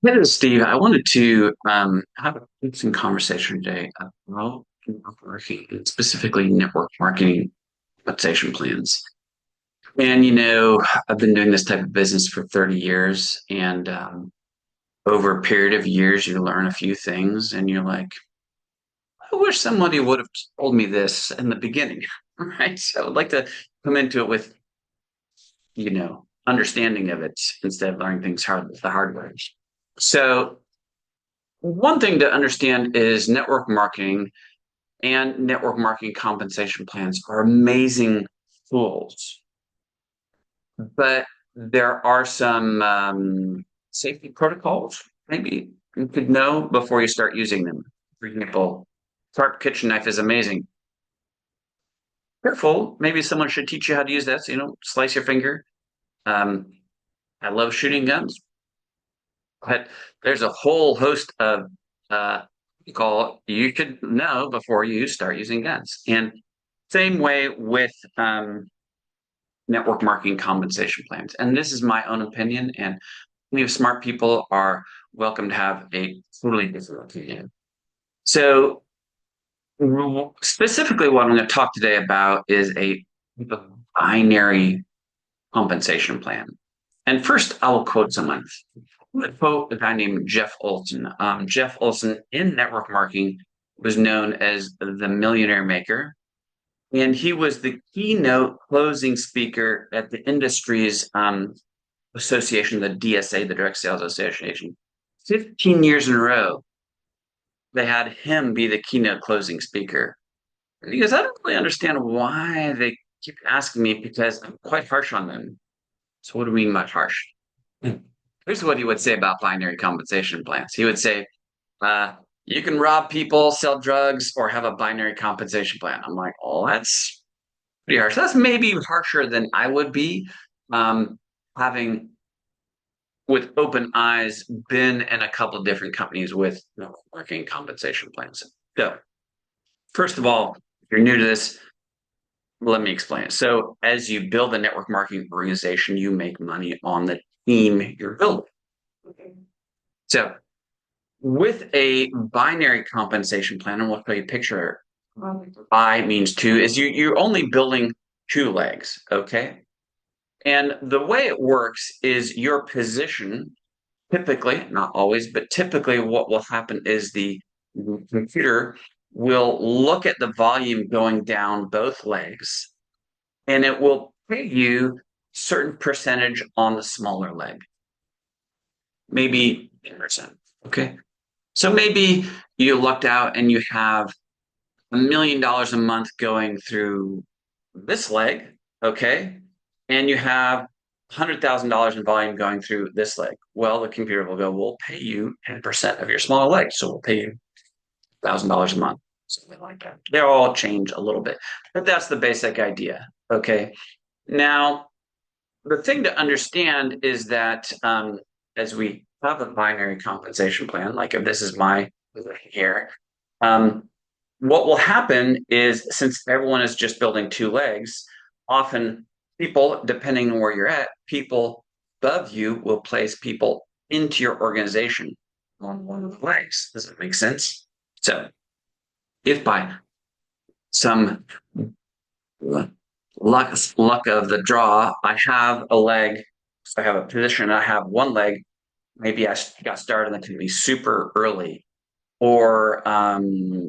Hey, this is Steve. I wanted to have an interesting conversation today about network marketing, specifically network marketing compensation plans. And I've been doing this type of business for 30 years, and over a period of years, you learn a few things, and you're like, I wish somebody would have told me this in the beginning, right? So I'd like to come into it with understanding of it instead of learning things the hard way. So one thing to understand is network marketing and network marketing compensation plans are amazing tools, but there are some safety protocols maybe you could know before you start using them. For example, sharp kitchen knife is amazing. Careful, maybe someone should teach you how to use that. So, slice your finger. Um, I love shooting guns, but there's a whole host of call you could know before you start using guns. And same way with network marketing compensation plans. And this is my own opinion, and plenty of smart people are welcome to have a totally different opinion. So, specifically, what I'm going to talk today about is a binary compensation plan. And first, I will quote someone. I'm going to quote a guy named Jeff Olson. Jeff Olson in network marketing was known as the Millionaire Maker. And he was the keynote closing speaker at the industry's association, the DSA, the Direct Sales Association. 15 years in a row, they had him be the keynote closing speaker. And he goes, I don't really understand why they keep asking me because I'm quite harsh on them. So, what do we mean by harsh? Here's what he would say about binary compensation plans. He would say, uh, you can rob people, sell drugs, or have a binary compensation plan. I'm like, oh, that's pretty harsh. That's maybe harsher than I would be, having with open eyes been in a couple of different companies with working compensation plans. So, first of all, if you're new to this, let me explain it. So, as you build a network marketing organization, you make money on the team you're building. So, with a binary compensation plan, and we'll show you a picture. Bi means two, is you're only building two legs, okay? And the way it works is your position, typically, not always, but typically what will happen is the computer will look at the volume going down both legs and it will pay you certain percentage on the smaller leg, maybe 10%. Okay. So maybe you lucked out and you have $1 million a month going through this leg, okay? And you have $100,000 in volume going through this leg. Well, the computer will go, we'll pay you 10% of your smaller leg. So we'll pay you $1,000 a month, something like that. They'll all change a little bit, but that's the basic idea, okay? Now, the thing to understand is that as we have a binary compensation plan, like if this is my position here, um, what will happen is since everyone is just building two legs, often people, depending on where you're at, people above you will place people into your organization on one of the legs. Does that make sense? So if by some luck of the draw, I have a leg, so I have a position, I have one leg, maybe I got started in the company super early or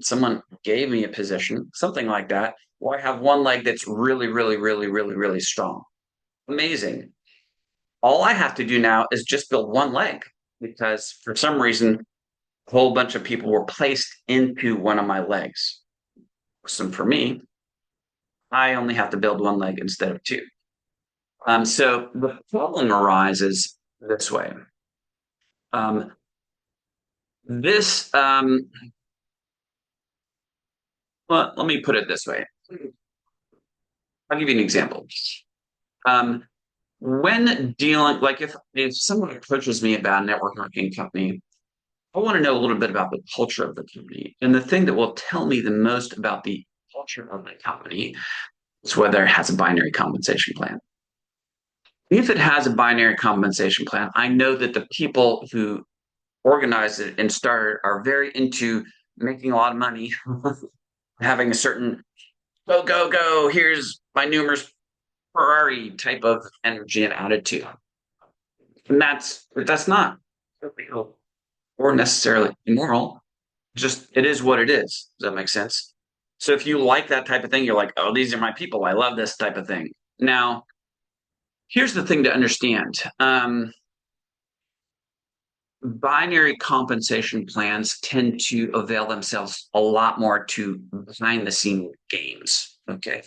someone gave me a position, something like that, or I have one leg that's really, really, really, really, really strong. Amazing. All I have to do now is just build one leg because for some reason, a whole bunch of people were placed into one of my legs. So for me, I only have to build one leg instead of two. So the problem arises this way. Um, this, well, let me put it this way. I'll give you an example. Um, when dealing, like if someone approaches me about a network marketing company, I want to know a little bit about the culture of the company. And the thing that will tell me the most about the culture of the company is whether it has a binary compensation plan. If it has a binary compensation plan, I know that the people who organized it and started are very into making a lot of money, having a certain go, go, go, here's my numerous Ferrari type of energy and attitude. And that's not illegal or necessarily immoral. Just it is what it is. Does that make sense? So if you like that type of thing, you're like, oh, these are my people. I love this type of thing. Now, here's the thing to understand. Binary compensation plans tend to avail themselves a lot more to behind the scene games. Okay.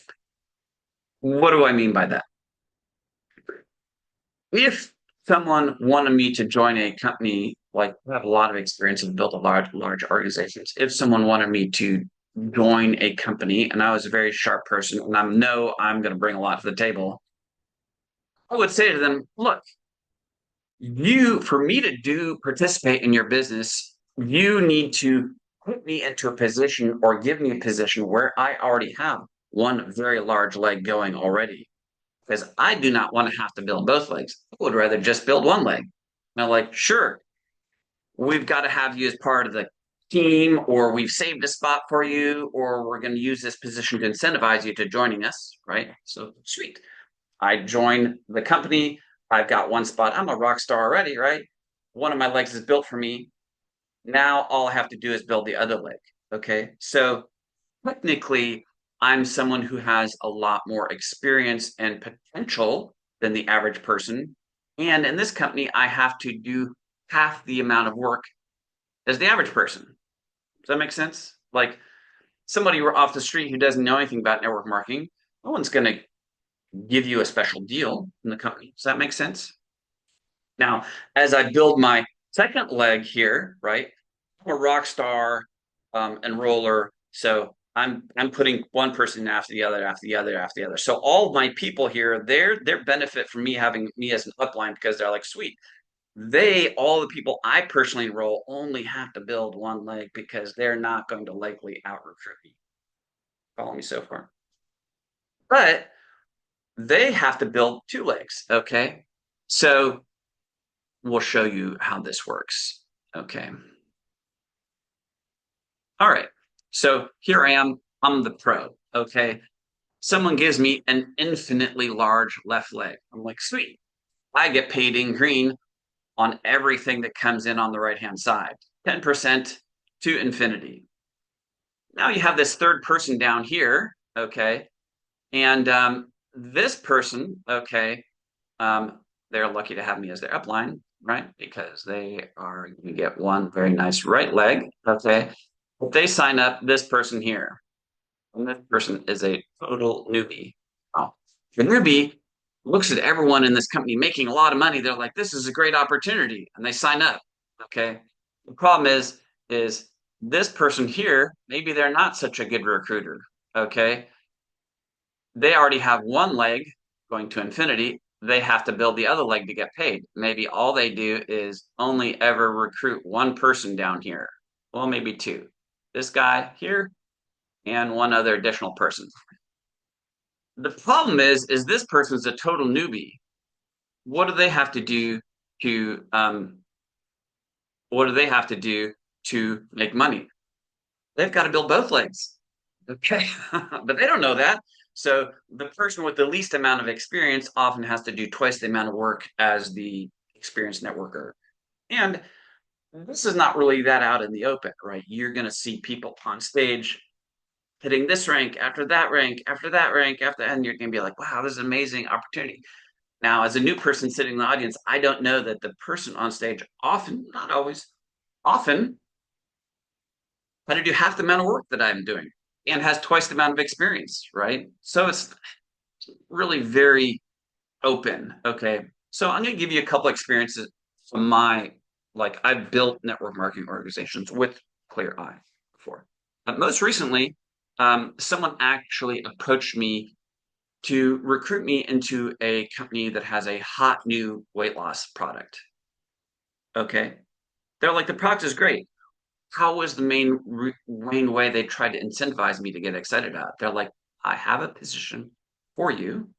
What do I mean by that? If someone wanted me to join a company, like I have a lot of experience and built a large organizations. If someone wanted me to join a company and I was a very sharp person and I'm going to bring a lot to the table, I would say to them, look, for me to participate in your business, you need to put me into a position or give me a position where I already have one very large leg going already. Because I do not want to have to build both legs. I would rather just build one leg. Now, like, sure, we've got to have you as part of the team, or we've saved a spot for you, or we're going to use this position to incentivize you to joining us, right? So sweet. I join the company. I've got one spot. I'm a rock star already, right? One of my legs is built for me. Now all I have to do is build the other leg. Okay. So technically, I'm someone who has a lot more experience and potential than the average person. And in this company, I have to do half the amount of work as the average person. Does that make sense? Like somebody off the street who doesn't know anything about network marketing, no one's going to give you a special deal in the company. Does that make sense? Now, as I build my second leg here, right? I'm a rock star enroller. So I'm putting one person after the other, after the other, after the other. So all of my people here, their benefit from me having me as an upline because they're like, sweet. All the people I personally enroll only have to build one leg because they're not going to likely out recruit me. Follow me so far. But they have to build two legs. Okay. So we'll show you how this works. Okay. All right. So here I am. I'm the pro. Okay. Someone gives me an infinitely large left leg. I'm like, sweet. I get paid in green on everything that comes in on the right hand side, 10% to infinity. Now you have this third person down here. Okay. And this person, okay, they're lucky to have me as their upline, right? Because they are going to get one very nice right leg. Okay. If they sign up, this person here, and this person is a total newbie. Oh, the newbie looks at everyone in this company making a lot of money. They're like, this is a great opportunity. And they sign up. Okay. The problem is this person here, maybe they're not such a good recruiter. Okay. They already have one leg going to infinity. They have to build the other leg to get paid. Maybe all they do is only ever recruit one person down here. Well, maybe two. This guy here and one other additional person. The problem is this person's a total newbie. What do they have to do to what do they have to do to make money? They've got to build both legs. Okay. But they don't know that. So the person with the least amount of experience often has to do twice the amount of work as the experienced networker. And this is not really that out in the open, right? You're going to see people on stage hitting this rank after that rank after that rank after, and you're going to be like, wow, this is an amazing opportunity. Now, as a new person sitting in the audience, I don't know that the person on stage often, not always, often had to do half the amount of work that I'm doing and has twice the amount of experience, right? So it's really very open. Okay. So I'm going to give you a couple experiences from I've built network marketing organizations with Clear Eye before. Most recently, someone actually approached me to recruit me into a company that has a hot new weight loss product. Okay. They're like, the product is great. How was the main way they tried to incentivize me to get excited about it? They're like, I have a position for you,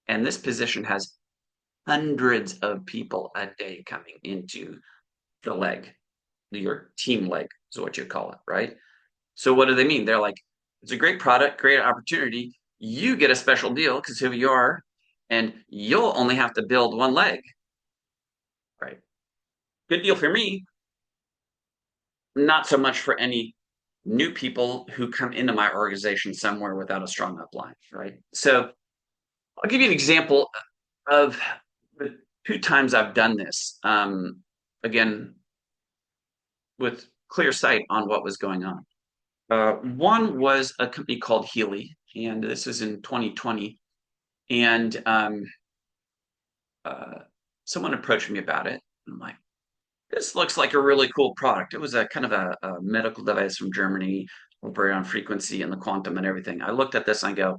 and this position has hundreds of people a day coming into the leg. your team leg is what you call it, right? So what do they mean? They're like, it's a great product, great opportunity. You get a special deal because who you are, and you'll only have to build one leg, right? Good deal for me, not so much for any new people who come into my organization somewhere without a strong upline, right? So I'll give you an example of the two times I've done this. Again, with clear sight on what was going on. One was a company called Healy, and this is in 2020. And uh, someone approached me about it. I'm like, this looks like a really cool product. It was a kind of a medical device from Germany, operate on frequency and the quantum and everything. I looked at this and I go,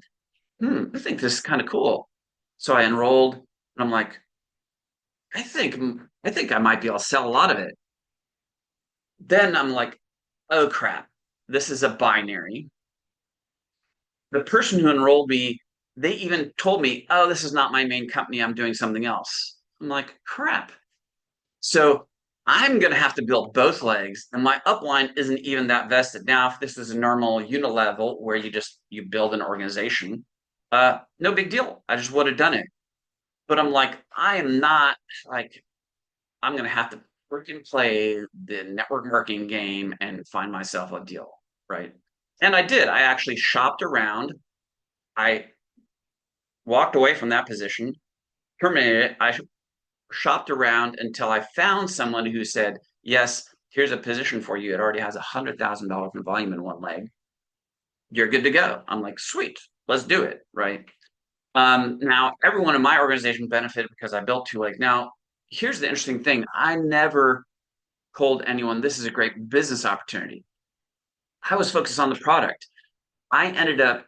I think this is kind of cool. So I enrolled, and I'm like, I think I might be able to sell a lot of it. Then I'm like, oh crap, this is a binary. The person who enrolled me, they even told me, oh, this is not my main company. I'm doing something else. I'm like, crap. So I'm going to have to build both legs, and my upline isn't even that vested. Now, if this is a normal unilevel where you build an organization, no big deal. I just would have done it. But I'm like, I am not like I'm going to have to freaking play the network marketing game and find myself a deal, right? And I did. I actually shopped around. I walked away from that position, terminated it. I shopped around until I found someone who said, yes, here's a position for you. It already has $100,000 in volume in one leg. You're good to go. I'm like, sweet, let's do it. Right. Now, everyone in my organization benefited because I built two legs. Now, here's the interesting thing. I never told anyone this is a great business opportunity. I was focused on the product. I ended up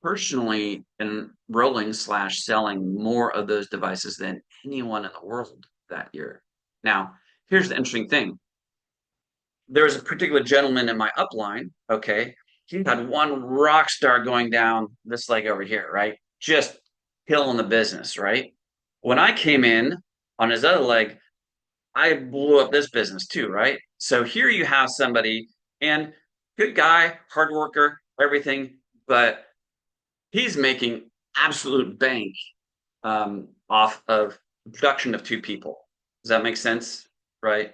personally enrolling slash selling more of those devices than anyone in the world that year. Now, here's the interesting thing. There was a particular gentleman in my upline, okay? He had one rock star going down this leg over here, right? Just killing the business, right? When I came in on his other leg, I blew up this business too, right? So here you have somebody and good guy, hard worker, everything, but he's making absolute bank off of production of two people. Does that make sense? Right.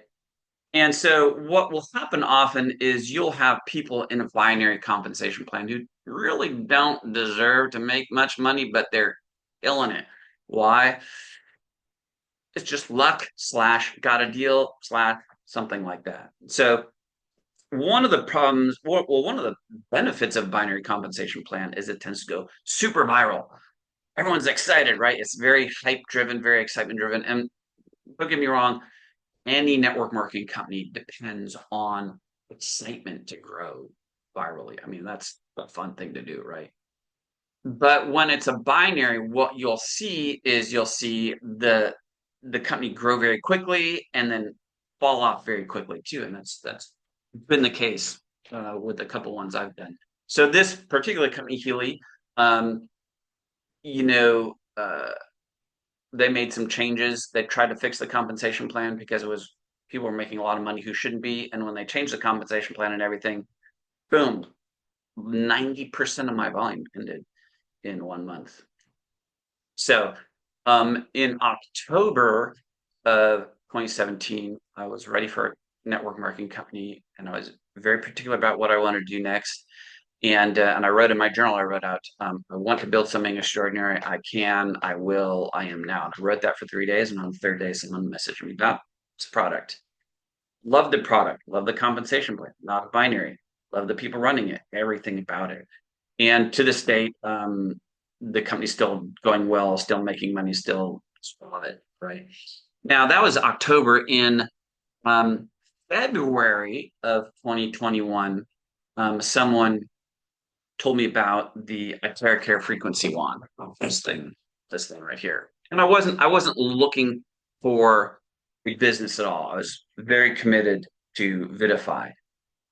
And so what will happen often is you'll have people in a binary compensation plan who really don't deserve to make much money, but they're killing it. Why? It's just luck slash got a deal slash something like that. So one of the problems, well, one of the benefits of binary compensation plan is it tends to go super viral. Everyone's excited, right? It's very hype driven, very excitement driven. And don't get me wrong, any network marketing company depends on excitement to grow virally. I mean, that's a fun thing to do, right? But when it's a binary, what you'll see is you'll see the company grow very quickly and then fall off very quickly too. And that's been the case with a couple ones I've done. So this particular company, Healy, um, you know, they made some changes. They tried to fix the compensation plan because it was people were making a lot of money who shouldn't be. And when they changed the compensation plan and everything, boom, 90% of my volume ended in 1 month. So in October of 2017, I was ready for a network marketing company and I was very particular about what I wanted to do next. And I wrote in my journal, I wrote out, I want to build something extraordinary. I can, I will, I am now. And I wrote that for 3 days. And on the third day, someone messaged me about this product. Love the product, love the compensation plan, not binary, love the people running it, everything about it. And to this date, the company's still going well, still making money, still love it. Right now, that was October. In um, February of 2021, someone told me about the Care frequency wand. This thing right here. And I wasn't looking for a business at all. I was very committed to Vidify.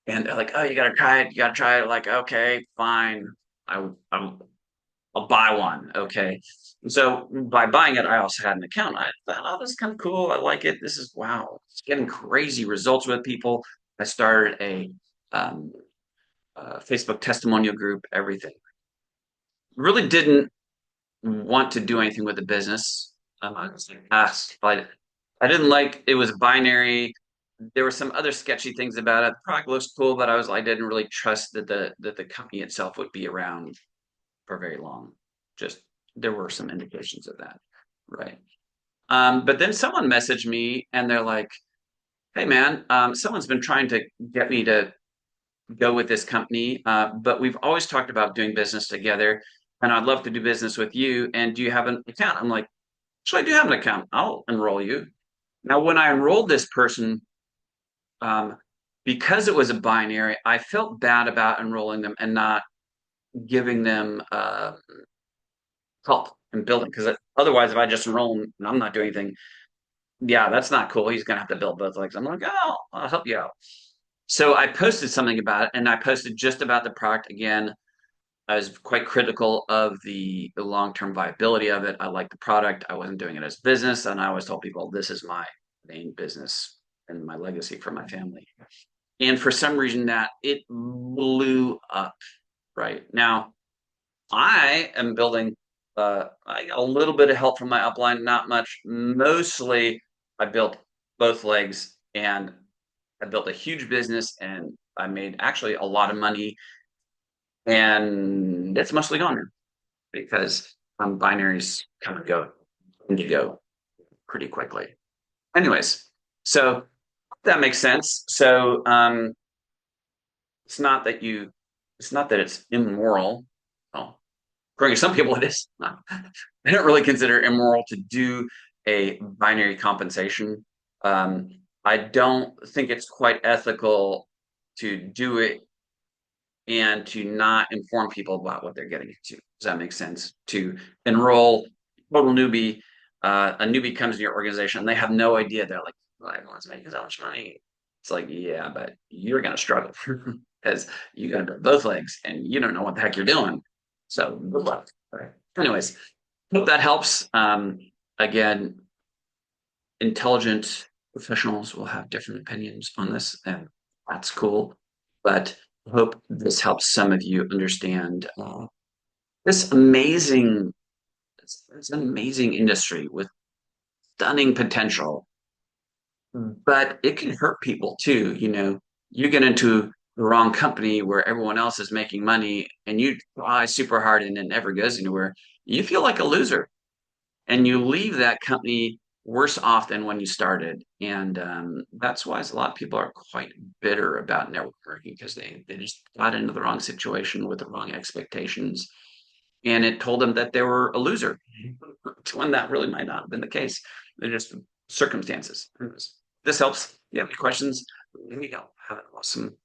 And they're like, oh, you gotta try it. You gotta try it. Like, okay, fine. I I'll buy one. Okay. And so by buying it, I also had an account. I thought, oh, this is kind of cool. I like it. This is wow. It's getting crazy results with people. I started um, a Facebook testimonial group, everything. Really didn't want to do anything with the business. I was like, I didn't like it was binary. There were some other sketchy things about it. The product looks cool, but I didn't really trust that the company itself would be around for very long. Just there were some indications of that, right? But then someone messaged me and they're like, "Hey man, someone's been trying to get me to go with this company, but we've always talked about doing business together, and I'd love to do business with you. And do you have an account?" I'm like, "So I do have an account. I'll enroll you." Now, when I enrolled this person, um, because it was a binary, I felt bad about enrolling them and not giving them help in building. Because otherwise, if I just enroll them and I'm not doing anything, yeah, that's not cool. He's gonna have to build both legs. I'm like, oh, I'll help you out. So I posted something about it, and I posted just about the product again. I was quite critical of the long-term viability of it. I liked the product. I wasn't doing it as business, and I always told people this is my main business and my legacy for my family. And for some reason, that it blew up. Right now, I am building. I got a little bit of help from my upline, not much. Mostly, I built both legs, and I built a huge business, and I made actually a lot of money, and it's mostly gone now because binaries come and go, and you go pretty quickly. Anyways, so that makes sense. So it's not that you, it's not that it's immoral. Well, according to some people, it is. I don't really consider it immoral to do a binary compensation. Um, I don't think it's quite ethical to do it and to not inform people about what they're getting into. Does that make sense? To enroll total newbie, a newbie comes to your organization and they have no idea. They're like, well, everyone's making so much money. It's like, yeah, but you're going to struggle because you got to build both legs and you don't know what the heck you're doing. So good luck. All right. Anyways, hope that helps. Again, intelligent professionals will have different opinions on this, and that's cool. But I hope this helps some of you understand this amazing, it's an amazing industry with stunning potential, but it can hurt people too. You know, you get into the wrong company where everyone else is making money and you try super hard and it never goes anywhere. You feel like a loser and you leave that company worse off than when you started. And that's why a lot of people are quite bitter about networking because they just got into the wrong situation with the wrong expectations. And it told them that they were a loser when that really might not have been the case. They're just circumstances. This helps. You have any questions? Let me go. Have an awesome